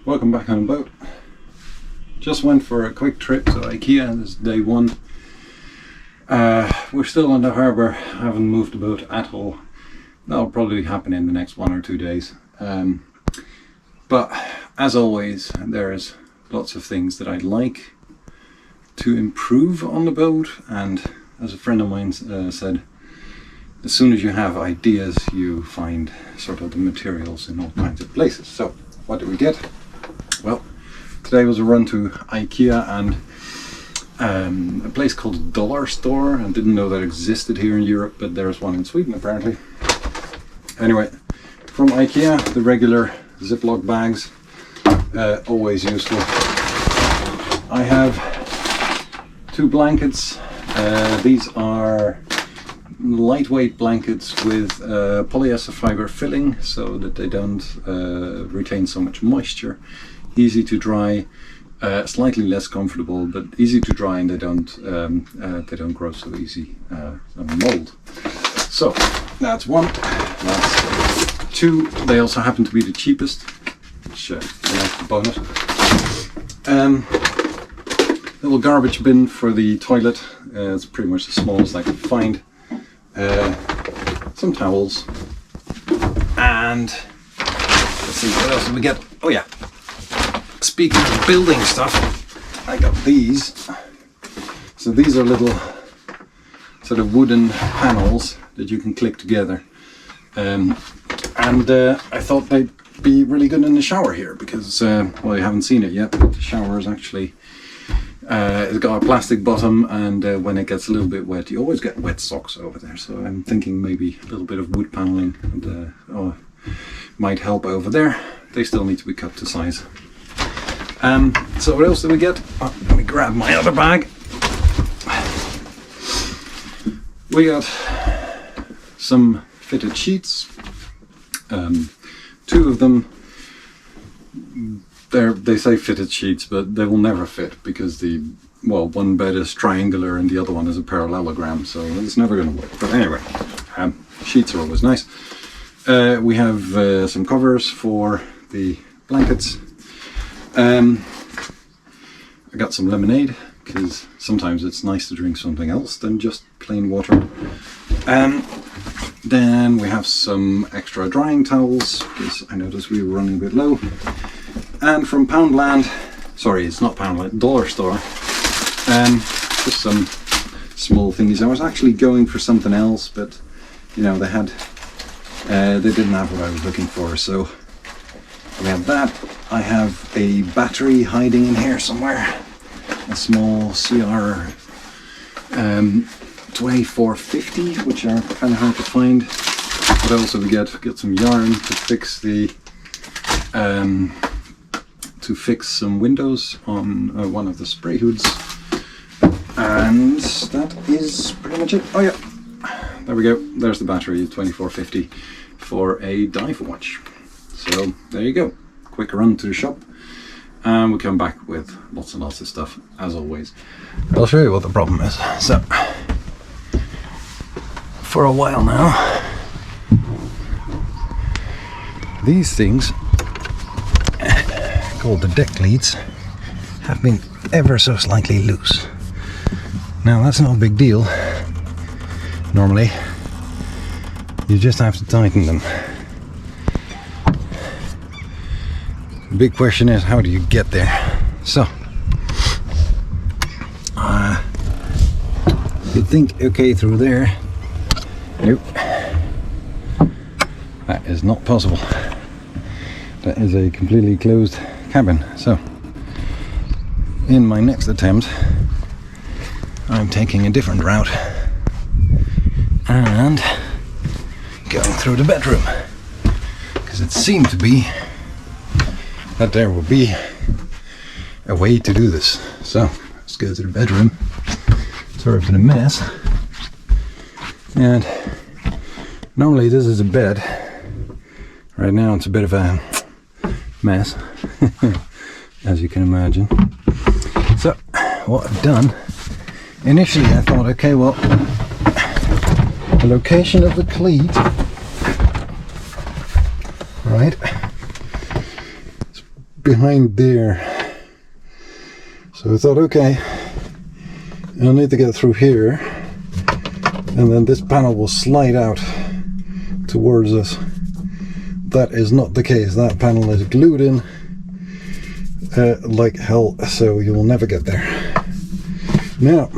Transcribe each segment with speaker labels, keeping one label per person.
Speaker 1: Welcome back on a boat. Just went for a quick trip to IKEA. This is day one. We're still on the harbour, haven't moved the boat at all. That'll probably happen in the next 1 or 2 days. But as always, there's lots of things that I'd like to improve on the boat, and as a friend of mine said, as soon as you have ideas, you find sort of the materials in all kinds of places. So what do we get? Well, today was a run to IKEA and a place called Dollar Store. I didn't know that existed here in Europe, but there's one in Sweden apparently. Anyway, from IKEA, the regular Ziploc bags, always useful. I have 2 blankets. These are lightweight blankets with polyester fiber filling so that they don't retain so much moisture. Easy to dry, slightly less comfortable, but easy to dry, and they don't grow so easy and mold. So that's one. That's 2. They also happen to be the cheapest, which is a nice bonus. Little garbage bin for the toilet. It's pretty much the smallest I could find. Some towels, and let's see what else did we get. Oh yeah, speaking of building stuff, I got these. So these are little sort of wooden panels that you can click together, and I thought they'd be really good in the shower here because well, you haven't seen it yet, but the shower is actually it's got a plastic bottom, and when it gets a little bit wet, you always get wet socks over there. So I'm thinking maybe a little bit of wood paneling and, might help over there. They still need to be cut to size. So what else did we get? Oh, let me grab my other bag. We got some fitted sheets. 2 of them. They say fitted sheets, but they will never fit because one bed is triangular and the other one is a parallelogram, so it's never going to work. But anyway, sheets are always nice. We have some covers for the blankets. I got some lemonade because sometimes it's nice to drink something else than just plain water. Then we have some extra drying towels because I noticed we were running a bit low. And from Poundland, sorry, it's not Poundland, Dollar Store, just some small thingies. I was actually going for something else, but you know, they didn't have what I was looking for, so we have that. I have a battery hiding in here somewhere, a small CR 2450, which are kind of hard to find. But also we get some yarn to fix the some windows on one of the spray hoods, and that is pretty much it. Oh yeah, there we go. There's the battery, 2450 for a dive watch. So there you go. Quick run to the shop, and we'll come back with lots and lots of stuff as always. I'll show you what the problem is. So for a while now, these things called the deck cleats have been ever so slightly loose. Now that's not a big deal. Normally you just have to tighten them. The big question is, how do you get there? So you'd think, okay, through there. Nope, that is not possible. That is a completely closed cabin. So in my next attempt, I'm taking a different route and going through the bedroom, because it seemed to be that there will be a way to do this. So let's go to the bedroom. Sorry for the mess. And normally this is a bed. Right now it's a bit of a mess, as you can imagine. So what I've done, initially I thought, okay, well, the location of the cleat right? It's behind there. So I thought, okay, I'll need to get through here, and then this panel will slide out towards us. That is not the case. That panel is glued in like hell, so you will never get there. Now,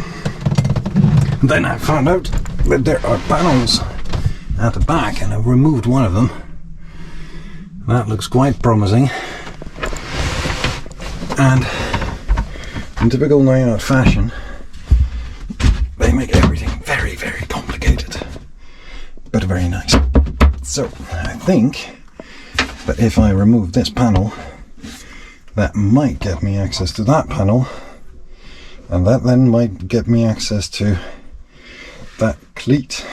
Speaker 1: then I found out that there are panels at the back, and I've removed one of them. That looks quite promising. And in typical Nayard fashion, they make everything very, very complicated, but very nice. So I think that if I remove this panel, that might get me access to that panel, and that then might get me access to that cleat.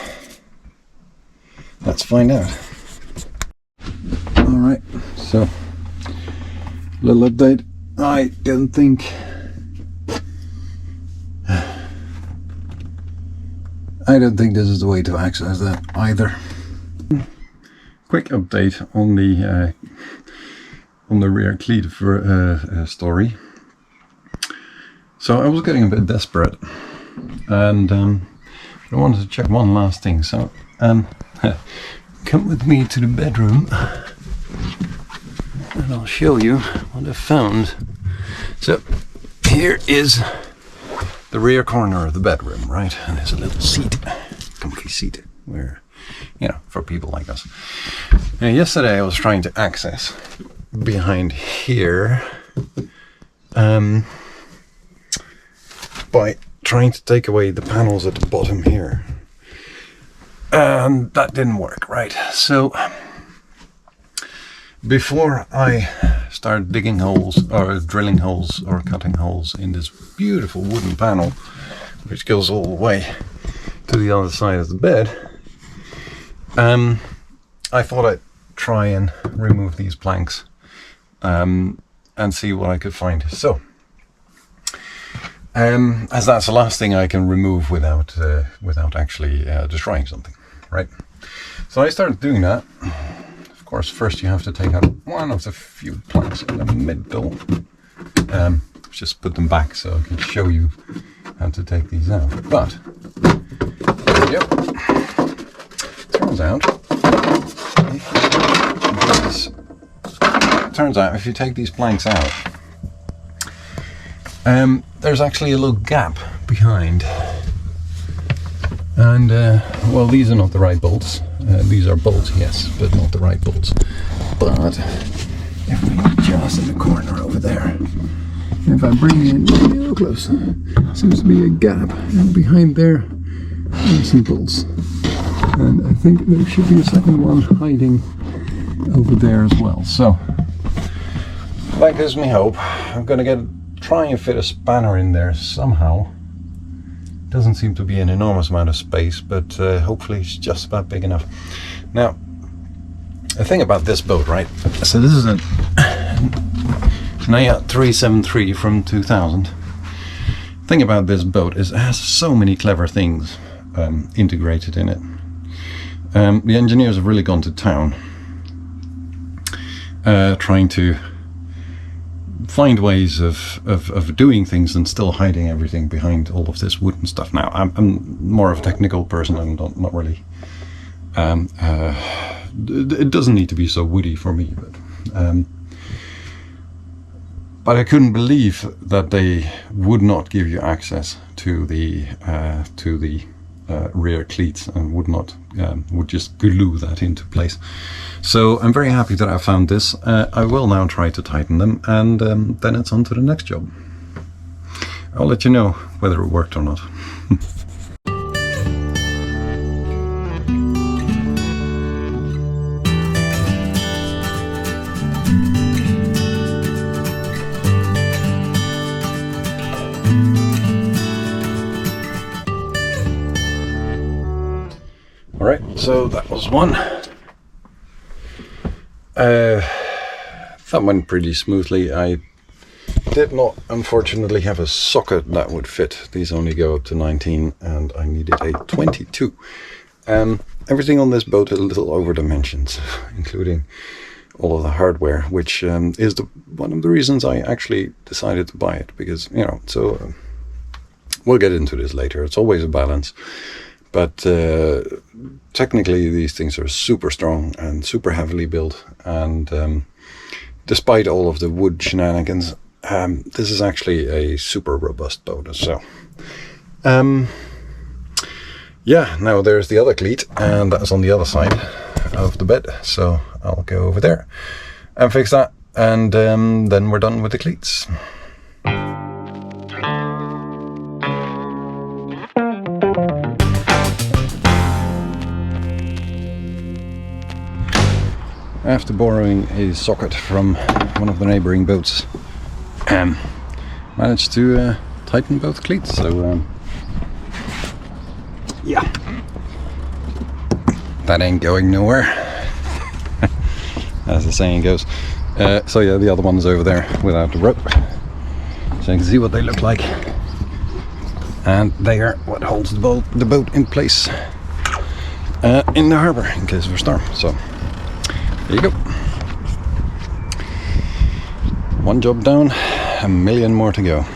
Speaker 1: Let's find out. Alright, so little update. I don't think this is the way to access that either. Quick update on the rear cleat for story. So I was getting a bit desperate, and I wanted to check one last thing. So come with me to the bedroom, and I'll show you what I found. So here is the rear corner of the bedroom, right? And there's a little seat, comfy seat, where, you know, for people like us. Now, yesterday I was trying to access behind here by trying to take away the panels at the bottom here, and that didn't work, right? So before I start digging holes or drilling holes or cutting holes in this beautiful wooden panel, which goes all the way to the other side of the bed, I thought I'd try and remove these planks and see what I could find. So as that's the last thing I can remove without actually destroying something, right? So I started doing that. Of course, first you have to take out one of the few planks in the middle. Just put them back so I can show you how to take these out. But yep, turns out if you take these planks out, there's actually a little gap behind, and well, these are not the right bolts. These are bolts, yes, but not the right bolts. But if we just in the corner over there, if I bring it real close, seems to be a gap, and behind there are some bolts, and I think there should be a second one hiding over there as well. So that gives me hope. I'm gonna try and fit a spanner in there somehow. Doesn't seem to be an enormous amount of space, but hopefully it's just about big enough. Now, the thing about this boat, right? So this is a Nayard 373 from 2000. The thing about this boat is it has so many clever things integrated in it. The engineers have really gone to town trying to find ways of doing things and still hiding everything behind all of this wooden stuff. Now, I'm more of a technical person. I'm not really. It doesn't need to be so woody for me, but I couldn't believe that they would not give you access to the rear cleats and would just glue that into place. So I'm very happy that I found this. I will now try to tighten them, and then it's on to the next job. I'll let you know whether it worked or not. Alright, so that was one. That went pretty smoothly. I did not, unfortunately, have a socket that would fit. These only go up to 19, and I needed a 22. Everything on this boat is a little over dimensions, including all of the hardware, which is one of the reasons I actually decided to buy it, because, you know, so we'll get into this later. It's always a balance, but technically these things are super strong and super heavily built, and despite all of the wood shenanigans, this is actually a super robust boat. So yeah, now there's the other cleat, and that's on the other side of the bed, so I'll go over there and fix that, and then we're done with the cleats. After borrowing a socket from one of the neighboring boats, managed to tighten both cleats, so yeah, that ain't going nowhere, as the saying goes. So yeah, the other one's over there without the rope, so you can see what they look like, and they are what holds the boat in place in the harbour in case of a storm. So there you go. One job down, a million more to go.